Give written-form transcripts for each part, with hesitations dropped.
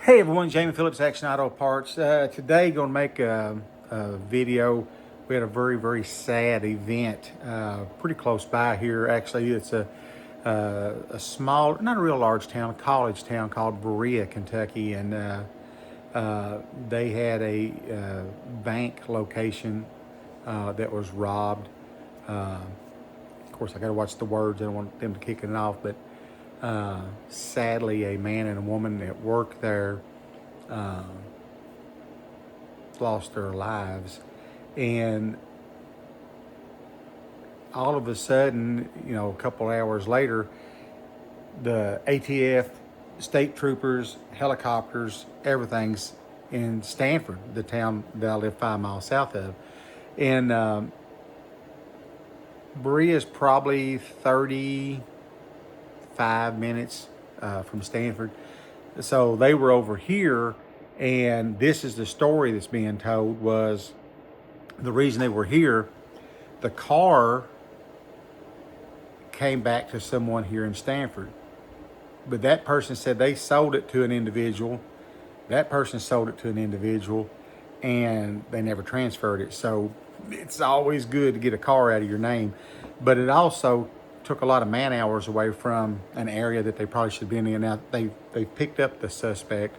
Hey everyone, Jamie Phillips, Action Auto Parts. Today going to make a video. We had a very sad event pretty close by here. Actually, it's a small, not a real large town, a college town called Berea, Kentucky, and they had a bank location that was robbed. Of course, I got to watch the words. I don't want them to kick it off, but sadly, a man and a woman that worked there lost their lives. And all of a sudden, a couple hours later, the ATF, state troopers, helicopters, everything's in Stanford, the town that I live 5 miles south of. And Berea is probably 35 minutes from Stanford. So they were over here, and this is the story that's being told. Was the reason they were here, the car came back to someone here in Stanford, but that person said they sold it to an individual. That person sold it to an individual, and they never transferred it. So it's always good to get a car out of your name, but it also took a lot of man hours away from an area that they probably should have been in. Now they picked up the suspect,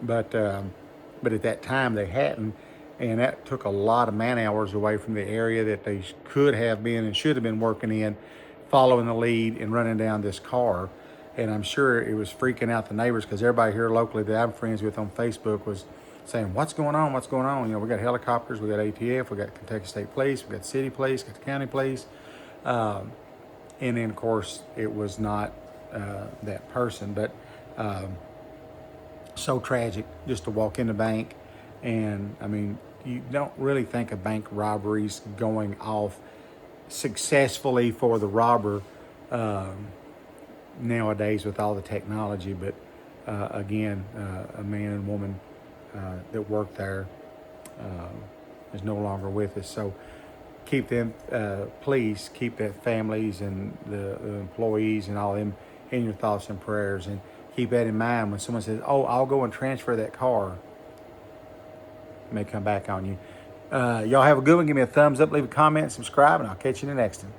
but at that time they hadn't, and that took a lot of man hours away from the area that they could have been and should have been working in, following the lead and running down this car. And I'm sure it was freaking out the neighbors, because everybody here locally that I'm friends with on Facebook was saying, what's going on? What's going on? We got helicopters, we got ATF, we got Kentucky State Police, we got city police, got the county police. And then, of course, it was not that person. But so tragic just to walk in the bank. And, I mean, you don't really think of bank robberies going off successfully for the robber nowadays with all the technology. But, again, a man and woman that worked there is no longer with us. So keep them, please keep their families and the employees and all of them in your thoughts and prayers. And keep that in mind when someone says, oh, I'll go and transfer that car. It may come back on you. Y'all have a good one. Give me a thumbs up, leave a comment, subscribe, and I'll catch you in the next one.